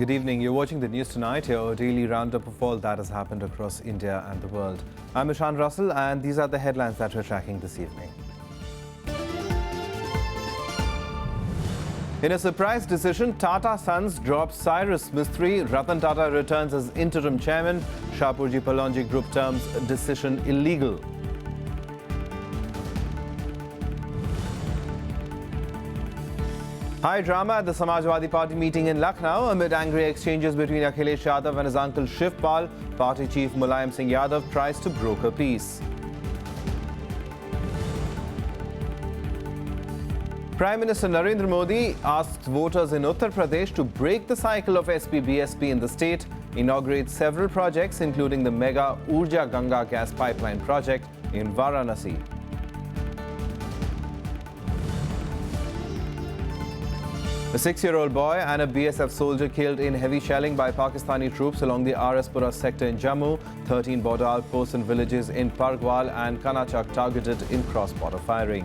good evening. You're watching the news tonight, your daily roundup of all that has happened across India and the world. I'm Ishan Russell, and these are the headlines that we're tracking this evening. In a surprise decision, Tata Sons drops Cyrus Mistry. Ratan Tata returns as interim chairman. Shahpurji Pallonji Group terms decision illegal. High drama at the Samajwadi Party meeting in Lucknow amid angry exchanges between Akhilesh Yadav and his uncle Shivpal. Party chief Mulayam Singh Yadav tries to broker peace. Prime Minister Narendra Modi asked voters in Uttar Pradesh to break the cycle of SP-BSP in the state, inaugurate several projects including the mega Urja Ganga gas pipeline project in Varanasi. A 6-year-old boy and a BSF soldier killed in heavy shelling by Pakistani troops along the RSPura sector in Jammu. 13 border outposts and villages in Pargwal and Kanachak targeted in cross-border firing.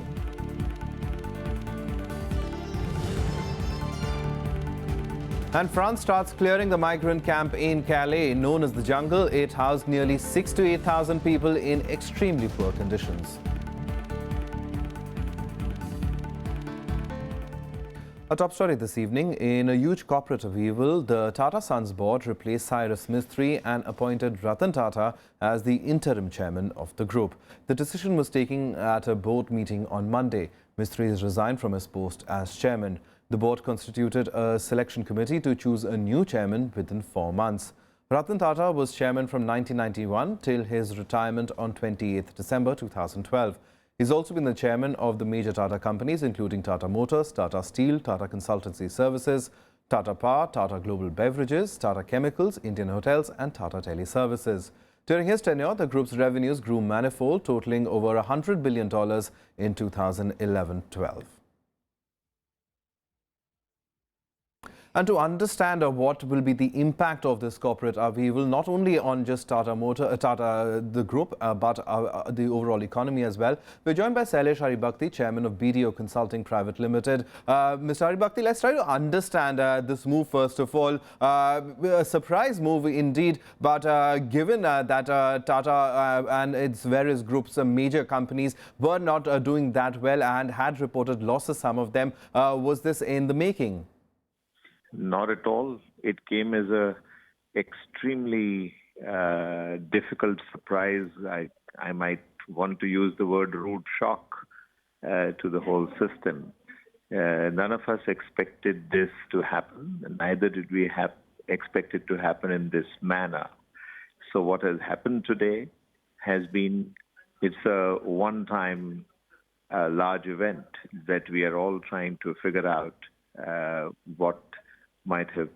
And France starts clearing the migrant camp in Calais, known as the Jungle. It housed nearly 6,000 to 8,000 people in extremely poor conditions. A top story this evening. In a huge corporate upheaval, the Tata Sons board replaced Cyrus Mistry and appointed Ratan Tata as the interim chairman of the group. The decision was taken at a board meeting on Monday. Mistry has resigned from his post as chairman. The board constituted a selection committee to choose a new chairman within 4 months. Ratan Tata was chairman from 1991 till his retirement on 28th December 2012. He's also been the chairman of the major Tata companies, including Tata Motors, Tata Steel, Tata Consultancy Services, Tata Power, Tata Global Beverages, Tata Chemicals, Indian Hotels and Tata Teleservices. During his tenure, the group's revenues grew manifold, totaling over $100 billion in 2011-12. And to understand what will be the impact of this corporate upheaval, not only on just the group, but the overall economy as well, we're joined by Sailesh Haribhakti, chairman of BDO Consulting Private Limited. Mr. Haribhakti, let's try to understand this move first of all. A surprise move indeed, but given that Tata and its various groups, major companies, were not doing that well and had reported losses, some of them, was this in the making? Not at all. It came as a extremely difficult surprise. I might want to use the word rude shock to the whole system. None of us expected this to happen, and neither did we expect it to happen in this manner. So what has happened today has been, it's a one-time large event that we are all trying to figure out what might have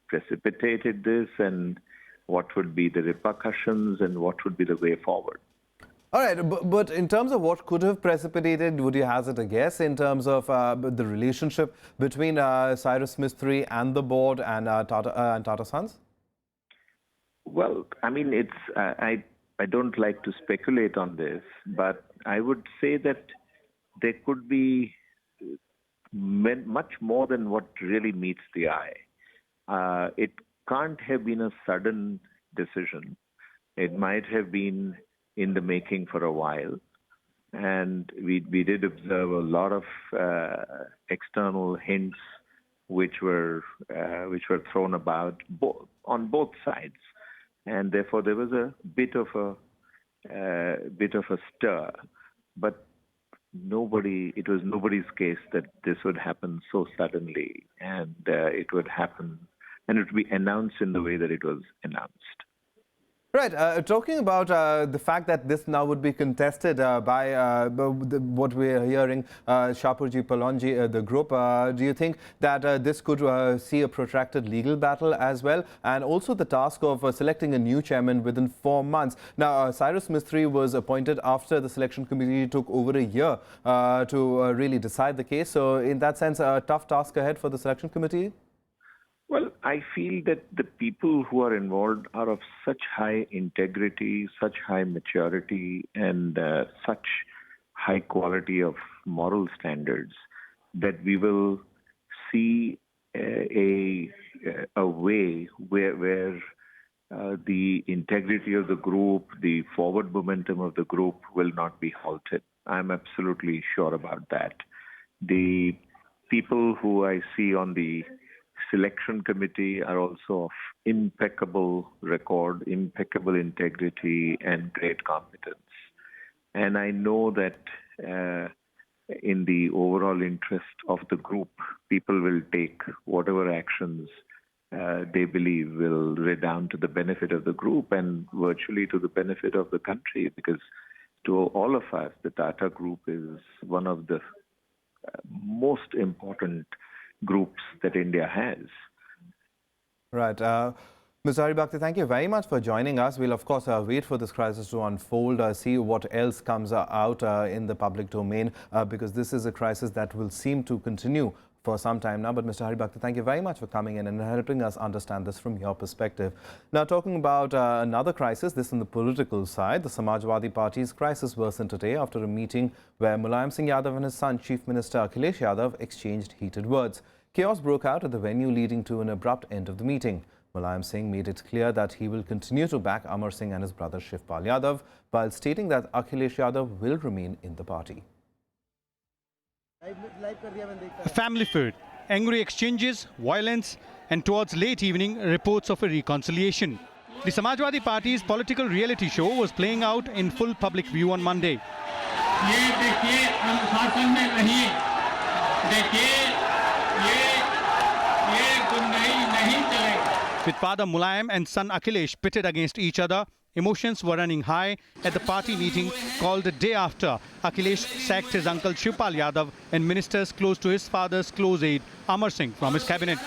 precipitated this and what would be the repercussions and what would be the way forward. All right, but in terms of what could have precipitated, would you hazard a guess in terms of the relationship between Cyrus Mistry and the board and Tata Sons? Well, I mean, it's I don't like to speculate on this, but I would say that there could be much more than what really meets the eye. It can't have been a sudden decision. It might have been in the making for a while. And we did observe a lot of external hints which were thrown about on both sides. And therefore there was a bit of a stir. But it was nobody's case that this would happen so suddenly, and it would happen, and it would be announced in the way that it was announced. Right. Talking about the fact that this now would be contested by what we're hearing, Shahpurji Pallonji, the group, do you think that this could see a protracted legal battle as well? And also the task of selecting a new chairman within 4 months. Now, Cyrus Mistry was appointed after the selection committee took over a year to really decide the case. So in that sense, a tough task ahead for the selection committee? Well, I feel that the people who are involved are of such high integrity, such high maturity, and such high quality of moral standards that we will see a a way where the integrity of the group, the forward momentum of the group will not be halted. I'm absolutely sure about that. The people who I see on the selection committee are also of impeccable record, impeccable integrity, and great competence. And I know that in the overall interest of the group, people will take whatever actions they believe will redound to the benefit of the group and virtually to the benefit of the country, because to all of us, the Tata Group is one of the most important groups that India has. Right. Mr. Haribhakti, thank you very much for joining us. We'll, of course, wait for this crisis to unfold, see what else comes out in the public domain, because this is a crisis that will seem to continue for some time now. But Mr. Haribhakti, thank you very much for coming in and helping us understand this from your perspective. Now, talking about another crisis, this on the political side, the Samajwadi Party's crisis worsened today after a meeting where Mulayam Singh Yadav and his son, Chief Minister Akhilesh Yadav, exchanged heated words. Chaos broke out at the venue, leading to an abrupt end of the meeting. Mulayam Singh made it clear that he will continue to back Amar Singh and his brother Shivpal Yadav, while stating that Akhilesh Yadav will remain in the party. Family feud, angry exchanges, violence, and towards late evening, reports of a reconciliation. The Samajwadi Party's political reality show was playing out in full public view on Monday. With father Mulayam and son Akhilesh pitted against each other, emotions were running high at the party meeting called the day after Akhilesh sacked his uncle Shivpal Yadav and ministers close to his father's close aide Amar Singh from his cabinet.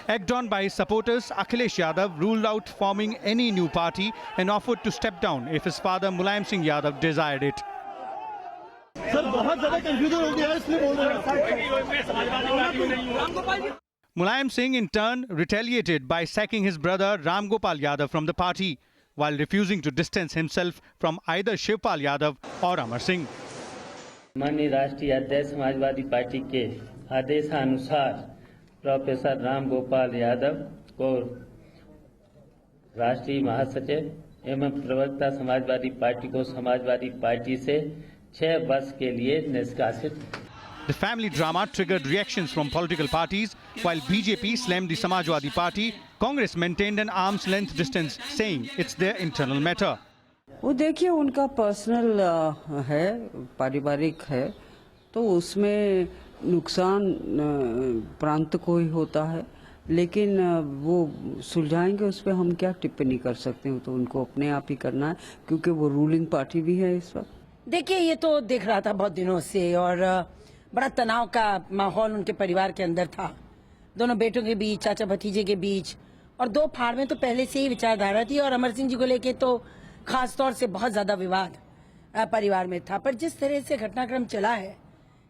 Egged on by his supporters, Akhilesh Yadav ruled out forming any new party and offered to step down if his father Mulayam Singh Yadav desired it. Mulayam Singh in turn retaliated by sacking his brother Ram Gopal Yadav from the party, while refusing to distance himself from either Shivpal Yadav or Amar Singh. माननीय राष्ट्रीय अध्यक्ष Samajwadi party के आदेशानुसार professor Ram Gopal Yadav को राष्ट्रीय महासचिव एवं प्रवक्ता समाजवादी पार्टी को समाजवादी पार्टी से 6 वर्ष के लिए निष्कासित. The family drama triggered reactions from political parties, while BJP slammed the Samajwadi Party. Congress maintained an arm's length distance, saying it's their internal matter. वो देखिए उनका पर्सनल है, पारिवारिक है, तो उसमें नुकसान प्रांत को ही होता है, लेकिन वो सुलझाएंगे, उस पर हम क्या टिप्पणी कर सकते हैं. तो उनको अपने आप ही करना है, क्योंकि वो रूलिंग पार्टी भी है इस वक्त. देखिए ये तो दिख रहा था बहुत दिनों से, और बड़ा तनाव का माहौल उनके परिवार के अंदर था, दोनों बेटों के बीच, चाचा भतीजे के बीच, और 2 फाड़ में तो पहले से ही विचारधारा थी, और अमर सिंह जी को लेके तो खास तौर से बहुत ज्यादा विवाद परिवार में था. पर जिस तरह से घटनाक्रम चला है,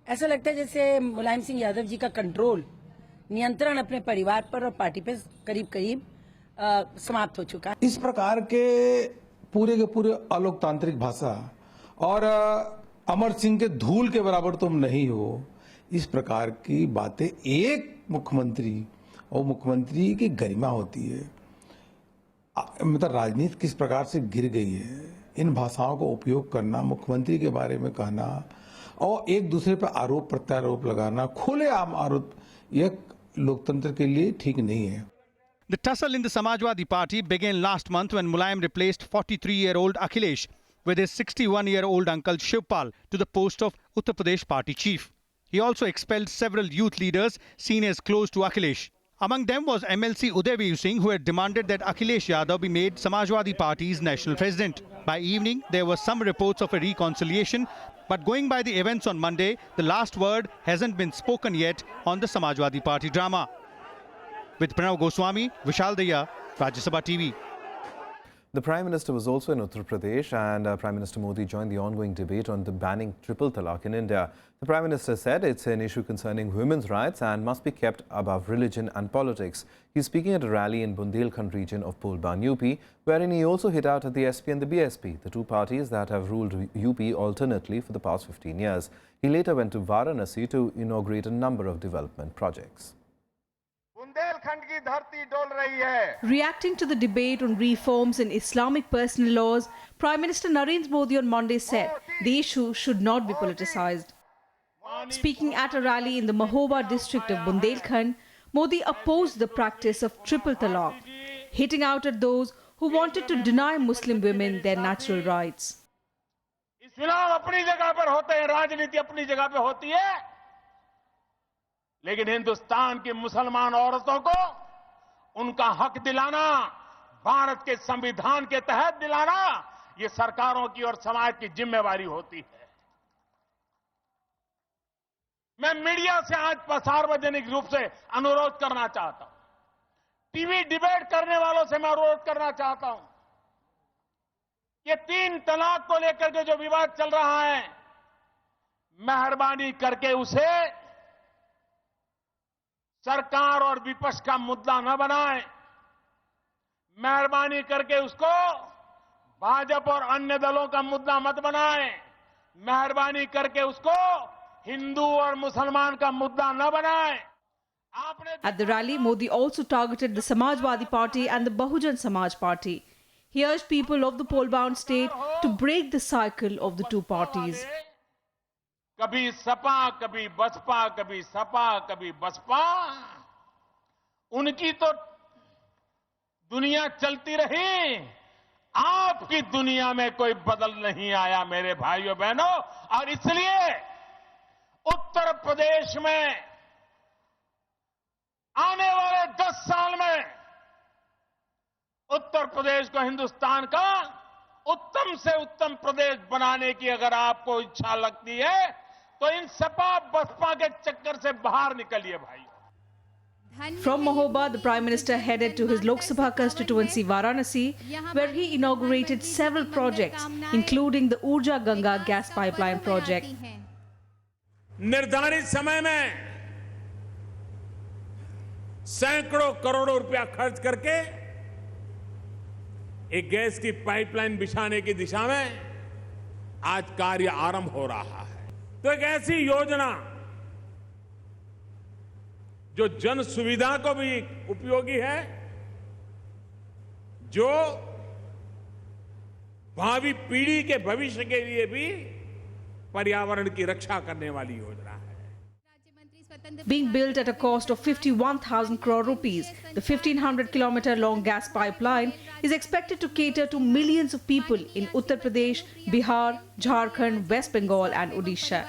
ऐसा लगता है जैसे मुलायम सिंह यादव जी का कंट्रोल, नियंत्रण अपने परिवार पर और पार्टी पे करीब करीब समाप्त हो चुका है. इस प्रकार के पूरे अलोकतांत्रिक भाषा और अमर सिंह के धूल के बराबर तुम नहीं हो, इस प्रकार की बातें एक मुख्यमंत्री और मुख्यमंत्री की गरिमा होती है. मतलब राजनीति किस प्रकार से गिर गई है, इन भाषाओं को उपयोग करना, मुख्यमंत्री के बारे में कहना और एक दूसरे पर आरोप प्रत्यारोप लगाना, खुलेआम आरोप, यह लोकतंत्र के लिए ठीक नहीं है. The tussle in the Samajwadi Party began last month when Mulayam replaced 43-year-old Akhilesh with his 61-year-old uncle Shivpal to the post of Uttar Pradesh party chief. He also expelled several youth leaders seen as close to Akhilesh. Among them was MLC Udayveer Singh, who had demanded that Akhilesh Yadav be made Samajwadi Party's national president. By evening, there were some reports of a reconciliation, but going by the events on Monday, the last word hasn't been spoken yet on the Samajwadi Party drama. With Pranav Goswami, Vishal Daya, Rajya Sabha TV. The Prime Minister was also in Uttar Pradesh, and Prime Minister Modi joined the ongoing debate on the banning triple talaq in India. The Prime Minister said it's an issue concerning women's rights and must be kept above religion and politics. He's speaking at a rally in Bundelkhand region of Pulban, UP, wherein he also hit out at the SP and the BSP, the two parties that have ruled UP alternately for the past 15 years. He later went to Varanasi to inaugurate a number of development projects. Reacting to the debate on reforms in Islamic personal laws, Prime Minister Narendra Modi on Monday said the issue should not be politicized. Speaking at a rally in the Mahoba district of Bundelkhand, Modi opposed the practice of triple talaq, hitting out at those who wanted to deny Muslim women their natural rights. चुनाव अपनी जगह पर होते हैं, राजनीति अपनी जगह पर होती है, लेकिन हिंदुस्तान की मुसलमान औरतों को उनका हक दिलाना, भारत के संविधान के तहत दिलाना, ये सरकारों की और समाज की जिम्मेवारी होती है। मैं मीडिया से आज सार्वजनिक रूप से अनुरोध करना चाहता हूं, टीवी डिबेट करने वालों से मैं अनुरोध करना चाहता हूं, ये 3 तलाक को लेकर के जो विवाद चल रहा है, मेहरबानी करके उसे सरकार और विपक्ष का मुद्दा न बनाएं। मेहरबानी करके उसको भाजपा और अन्य दलों का मुद्दा मत बनाएं। मेहरबानी करके उसको हिंदू और मुसलमान का मुद्दा न बनाएं। At the rally, Modi also targeted the Samajwadi Party and the Bahujan Samaj Party. He urged people of the pole-bound state to break the cycle of the two parties. कभी सपा, कभी बसपा, कभी सपा, कभी बसपा, उनकी तो दुनिया चलती रही, आपकी दुनिया में कोई बदल नहीं आया मेरे भाइयों बहनों। और इसलिए उत्तर प्रदेश में आने वाले 10 साल में उत्तर प्रदेश को हिंदुस्तान का उत्तम से उत्तम प्रदेश बनाने की अगर आपको इच्छा लगती है तो इन सपा बसपा के चक्कर से बाहर निकलिए भाइयों। From Mahoba, the Prime Minister headed to his Lok Sabha constituency Varanasi, where he inaugurated several projects, including the Urja Ganga gas pipeline project. निर्धारित समय में सैकड़ों करोड़ों रुपया खर्च करके एक गैस की पाइपलाइन बिछाने की दिशा में आज कार्य आरंभ हो रहा है। तो एक ऐसी योजना जो जन सुविधा को भी उपयोगी है, जो भावी पीढ़ी के भविष्य के लिए भी पर्यावरण की रक्षा करने वाली योजना है। Being built at a cost of 51,000 crore rupees, the 1,500-kilometer long gas pipeline is expected to cater to millions of people in Uttar Pradesh, Bihar, Jharkhand, West Bengal and Odisha.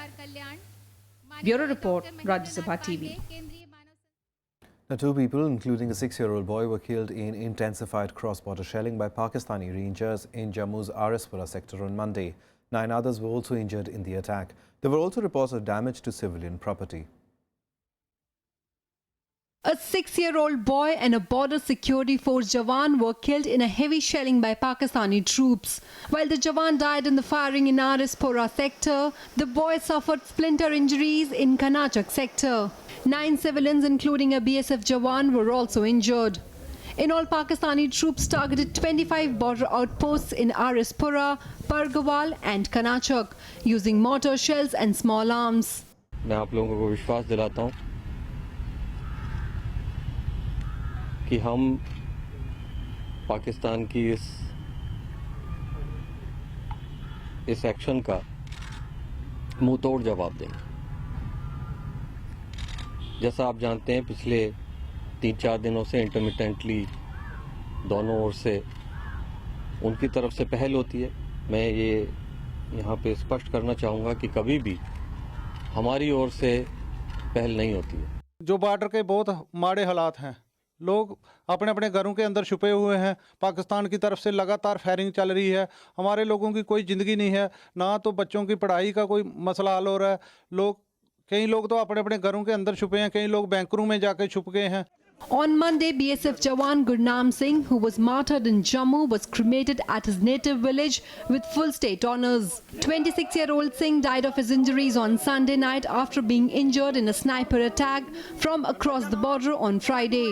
Bureau Report, Rajya Sabha TV. Now, 2 people, including a 6-year-old boy, were killed in intensified cross-border shelling by Pakistani Rangers in Jammu's RSTV sector on Monday. 9 others were also injured in the attack. There were also reports of damage to civilian property. A 6-year-old boy and a border security force Jawan were killed in a heavy shelling by Pakistani troops. While the Jawan died in the firing in RSTV sector, the boy suffered splinter injuries in Kanachak sector. 9 civilians, including a BSF Jawan, were also injured. In all, Pakistani troops targeted 25 border outposts in RSTV, Pargawal and Kanachak, using mortar shells and small arms. मैं आप लोगों को विश्वास दिलाता हूं कि हम पाकिस्तान की इस एक्शन का मुंह तोड़ जवाब देंगे। जैसा आप जानते हैं, पिछले 3-4 दिनों से इंटरमिटेंटली दोनों ओर से उनकी तरफ से पहल होती है। मैं ये यहाँ पे स्पष्ट करना चाहूँगा कि कभी भी हमारी ओर से पहल नहीं होती है। जो बॉर्डर के बहुत माड़े हालात हैं, लोग अपने अपने घरों के अंदर छुपे हुए हैं। पाकिस्तान की तरफ से लगातार फायरिंग चल रही है। हमारे लोगों की कोई ज़िंदगी नहीं है, ना तो बच्चों की पढ़ाई का कोई मसला हल हो रहा है। कई लोग तो अपने अपने घरों के अंदर छुपे हैं, कई लोग बैंकरों में जाके छुप गए हैं। On Monday, BSF Jawan Gurnam Singh, who was martyred in Jammu, was cremated at his native village with full state honours. 26-year-old Singh died of his injuries on Sunday night after being injured in a sniper attack from across the border on Friday.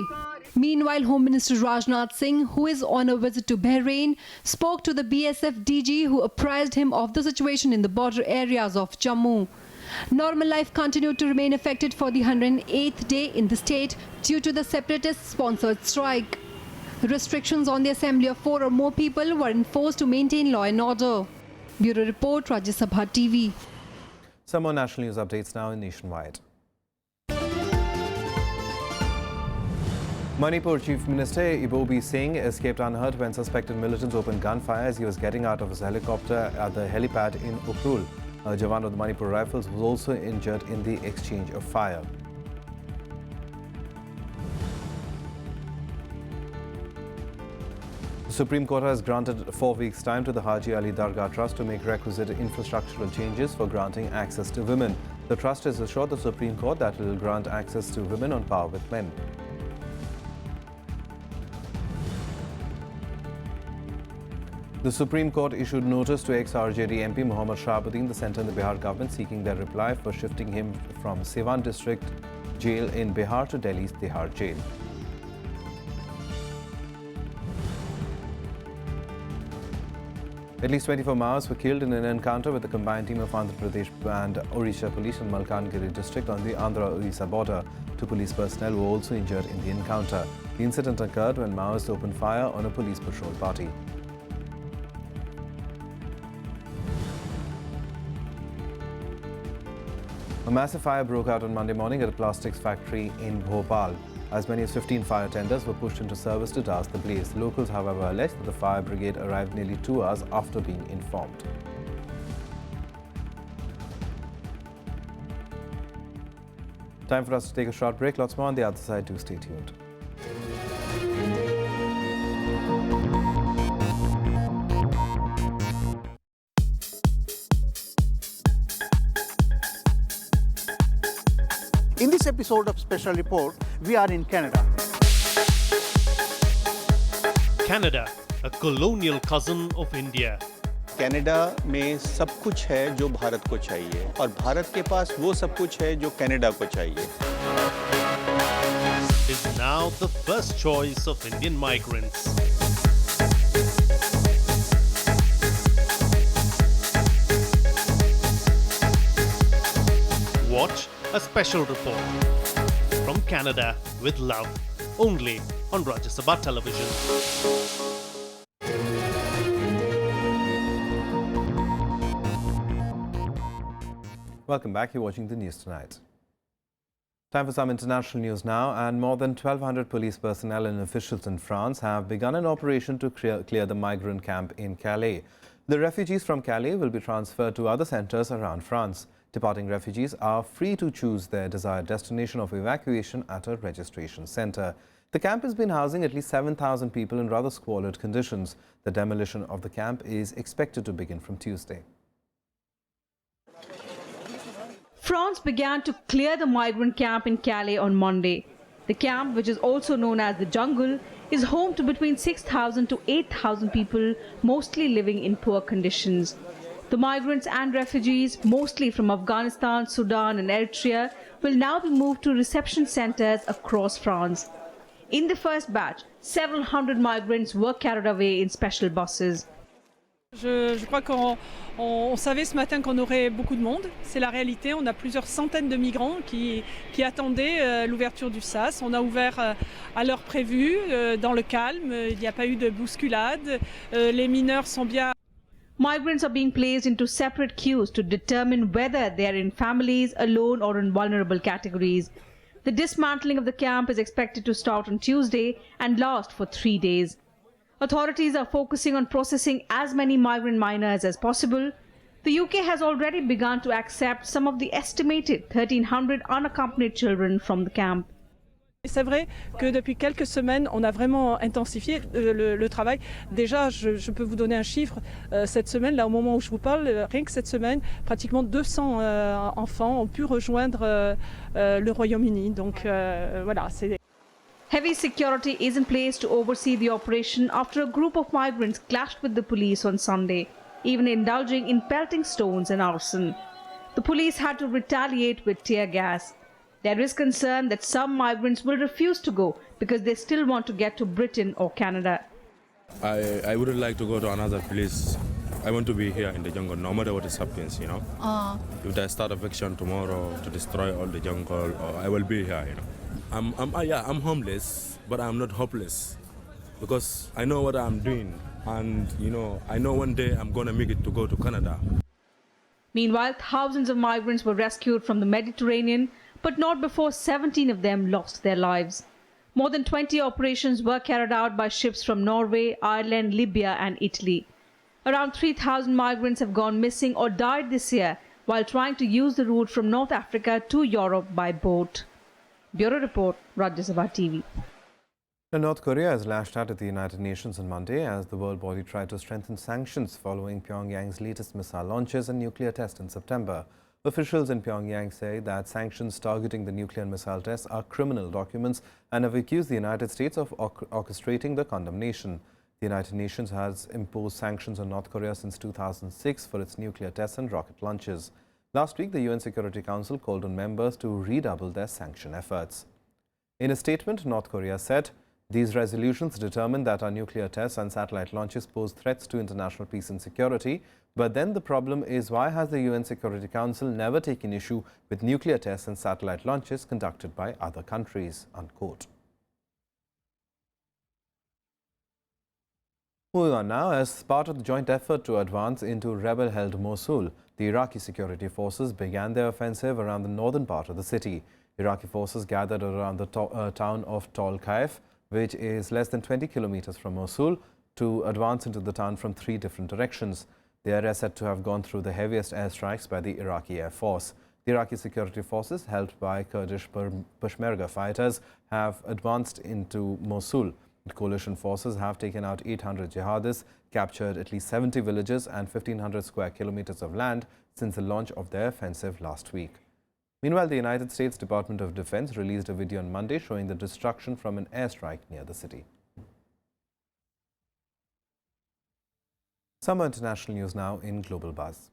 Meanwhile, Home Minister Rajnath Singh, who is on a visit to Bahrain, spoke to the BSF DG, who apprised him of the situation in the border areas of Jammu. Normal life continued to remain affected for the 108th day in the state due to the separatist-sponsored strike. Restrictions on the assembly of 4 or more people were enforced to maintain law and order. Bureau Report, Rajya Sabha TV. Some more national news updates now in Nationwide. Manipur Chief Minister Ibobi Singh escaped unhurt when suspected militants opened gunfire as he was getting out of his helicopter at the helipad in Ukhrul. A Jawan of the Manipur Rifles was also injured in the exchange of fire. The Supreme Court has granted 4 weeks' time to the Haji Ali Dargah Trust to make requisite infrastructural changes for granting access to women. The trust has assured the Supreme Court that it will grant access to women on par with men. The Supreme Court issued notice to ex-RJD MP Mohammad Shahabuddin, the centre in the Bihar government, seeking their reply for shifting him from Siwan district jail in Bihar to Delhi's Tihar jail. At least 24 Maoists were killed in an encounter with the combined team of Andhra Pradesh and Odisha police in Malkangiri district on the Andhra-Odisha border. 2 police personnel were also injured in the encounter. The incident occurred when Maoists opened fire on a police patrol party. A massive fire broke out on Monday morning at a plastics factory in Bhopal. As many as 15 fire tenders were pushed into service to douse the blaze. Locals, however, allege that the fire brigade arrived nearly 2 hours after being informed. Time for us to take a short break. Lots more on the other side. Do stay tuned. In this episode of Special Report, we are in Canada. Canada, a colonial cousin of India. Canada में सब कुछ है जो भारत को चाहिए और भारत के पास वो सब कुछ है जो कनाडा को चाहिए. Is now the first choice of Indian migrants. Watch a special report from Canada with love, only on Rajya Sabha television. Welcome back. You're watching the news tonight. Time for some international news now, and more than 1,200 police personnel and officials in France have begun an operation to clear the migrant camp in Calais. The refugees from Calais will be transferred to other centres around France. Departing refugees are free to choose their desired destination of evacuation at a registration centre. The camp has been housing at least 7,000 people in rather squalid conditions. The demolition of the camp is expected to begin from Tuesday. France began to clear the migrant camp in Calais on Monday. The camp, which is also known as the jungle, is home to between 6,000 to 8,000 people, mostly living in poor conditions. The migrants and refugees, mostly from Afghanistan, Sudan and Eritrea, will now be moved to reception centres across France. In the first batch, several hundred migrants were carried away in special buses. Je crois qu'on savait ce matin qu'on aurait beaucoup de monde. C'est la réalité. On a plusieurs centaines de migrants qui attendaient l'ouverture du SAS. On a ouvert à l'heure prévue, dans le calme. Il n'y a pas eu de bousculade. Les mineurs sont bien. Migrants are being placed into separate queues to determine whether they are in families, alone or in vulnerable categories. The dismantling of the camp is expected to start on Tuesday and last for 3 days. Authorities are focusing on processing as many migrant minors as possible. The UK has already begun to accept some of the estimated 1,300 unaccompanied children from the camp. C'est vrai que depuis quelques semaines, on a vraiment intensifié le travail. Déjà, je peux vous donner un chiffre. Cette semaine, là, au moment où je vous parle, rien que cette semaine, pratiquement 200 enfants ont pu rejoindre le Royaume-Uni. Donc voilà, c'est... Heavy security is in place to oversee the operation after a group of migrants clashed with the police on Sunday, even indulging in pelting stones and arson. The police had to retaliate with tear gas. There is concern that some migrants will refuse to go because they still want to get to Britain or Canada. I wouldn't like to go to another place I want to be here in the jungle, no matter what happens, you know. If they start eviction tomorrow to destroy all the jungle, I will be here, you know. I'm homeless, but I'm not hopeless because I know what I'm doing, and you know, I know one day I'm gonna make it to go to Canada. Meanwhile, thousands of migrants were rescued from the Mediterranean, but not before 17 of them lost their lives. More than 20 operations were carried out by ships from Norway, Ireland, Libya and Italy. Around 3,000 migrants have gone missing or died this year while trying to use the route from North Africa to Europe by boat. Bureau Report, Rajya Sabha TV. Now, North Korea has lashed out at the United Nations on Monday as the world body tried to strengthen sanctions following Pyongyang's latest missile launches and nuclear test in September. Officials in Pyongyang say that sanctions targeting the nuclear and missile tests are criminal documents and have accused the United States of orchestrating the condemnation. The United Nations has imposed sanctions on North Korea since 2006 for its nuclear tests and rocket launches. Last week, the UN Security Council called on members to redouble their sanction efforts. In a statement, North Korea said, "These resolutions determine that our nuclear tests and satellite launches pose threats to international peace and security. But then the problem is, why has the UN Security Council never taken issue with nuclear tests and satellite launches conducted by other countries?" Unquote. Moving on now, as part of the joint effort to advance into rebel-held Mosul, the Iraqi security forces began their offensive around the northern part of the city. Iraqi forces gathered around the town of Talaq, which is less than 20 kilometers from Mosul, to advance into the town from 3 different directions. They are said to have gone through the heaviest airstrikes by the Iraqi Air Force. The Iraqi security forces, helped by Kurdish Peshmerga fighters, have advanced into Mosul. The coalition forces have taken out 800 jihadists, captured at least 70 villages and 1,500 square kilometers of land since the launch of their offensive last week. Meanwhile, the United States Department of Defense released a video on Monday showing the destruction from an airstrike near the city. Some international news now in Global Buzz.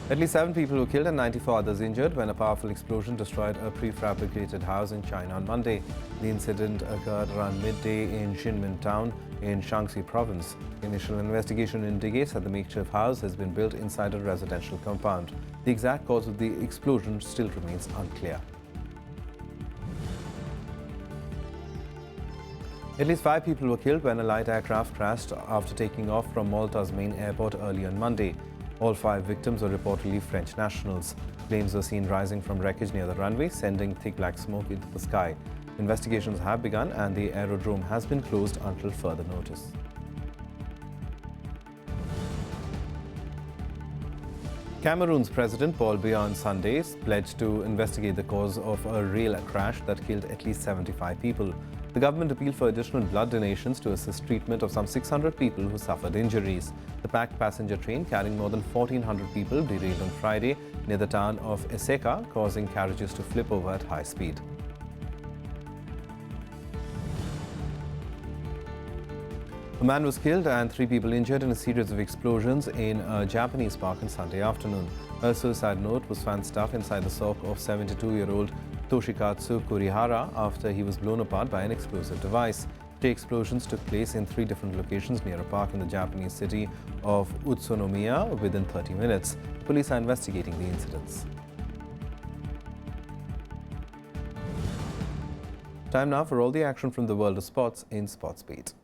At least 7 people were killed and 94 others injured when a powerful explosion destroyed a prefabricated house in China on Monday. The incident occurred around midday in Xiamen town in Shaanxi province. Initial investigation indicates that the makeshift house has been built inside a residential compound. The exact cause of the explosion still remains unclear. At least 5 people were killed when a light aircraft crashed after taking off from Malta's main airport early on Monday. All 5 victims were reportedly French nationals. Flames were seen rising from wreckage near the runway, sending thick black smoke into the sky. Investigations have begun and the aerodrome has been closed until further notice. Cameroon's President Paul Biya on Sunday pledged to investigate the cause of a rail crash that killed at least 75 people. The government appealed for additional blood donations to assist treatment of some 600 people who suffered injuries. The packed passenger train carrying more than 1,400 people derailed on Friday near the town of Eseka, causing carriages to flip over at high speed. A man was killed and 3 people injured in a series of explosions in a Japanese park on Sunday afternoon. A suicide note was found stuffed inside the sock of 72-year-old Toshikatsu Kurihara after he was blown apart by an explosive device. 3 explosions took place in 3 different locations near a park in the Japanese city of Utsunomiya within 30 minutes. Police are investigating the incidents. Time now for all the action from the world of sports in Sports Beat.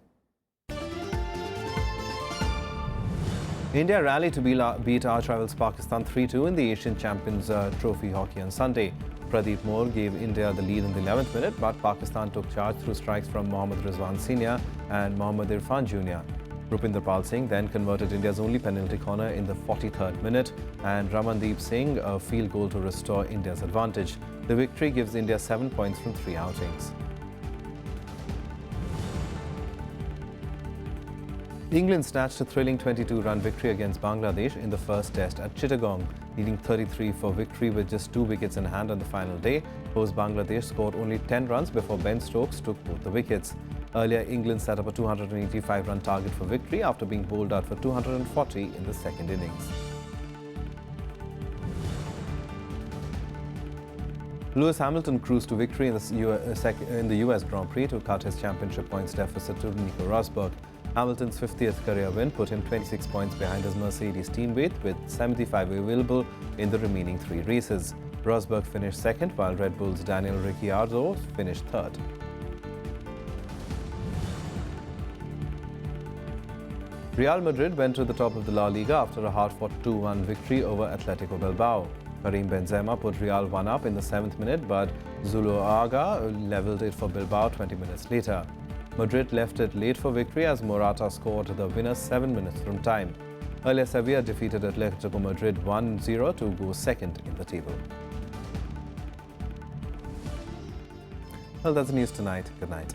India rallied to beat arch rivals Pakistan 3-2 in the Asian Champions Trophy hockey on Sunday. Pradeep Moore gave India the lead in the 11th minute, but Pakistan took charge through strikes from Mohammad Rizwan Senior and Mohammad Irfan Jr. Rupinder Pal Singh then converted India's only penalty corner in the 43rd minute, and Ramandeep Singh a field goal to restore India's advantage. The victory gives India 7 points from 3 outings. England snatched a thrilling 22-run victory against Bangladesh in the first test at Chittagong, leading 33 for victory with just 2 wickets in hand on the final day. Host Bangladesh scored only 10 runs before Ben Stokes took both the wickets. Earlier, England set up a 285-run target for victory after being bowled out for 240 in the second innings. Lewis Hamilton cruised to victory in the US Grand Prix to cut his championship points deficit to Nico Rosberg. Hamilton's 50th career win put him 26 points behind his Mercedes teammate with 75 available in the remaining 3 races. Rosberg finished second while Red Bull's Daniel Ricciardo finished third. Real Madrid went to the top of the La Liga after a hard-fought 2-1 victory over Atletico Bilbao. Karim Benzema put Real 1-up in the 7th minute, but Zuluaga levelled it for Bilbao 20 minutes later. Madrid left it late for victory as Morata scored the winner 7 minutes from time. Earlier, Sevilla defeated Atletico Madrid 1-0 to go second in the table. Well, that's the news tonight. Good night.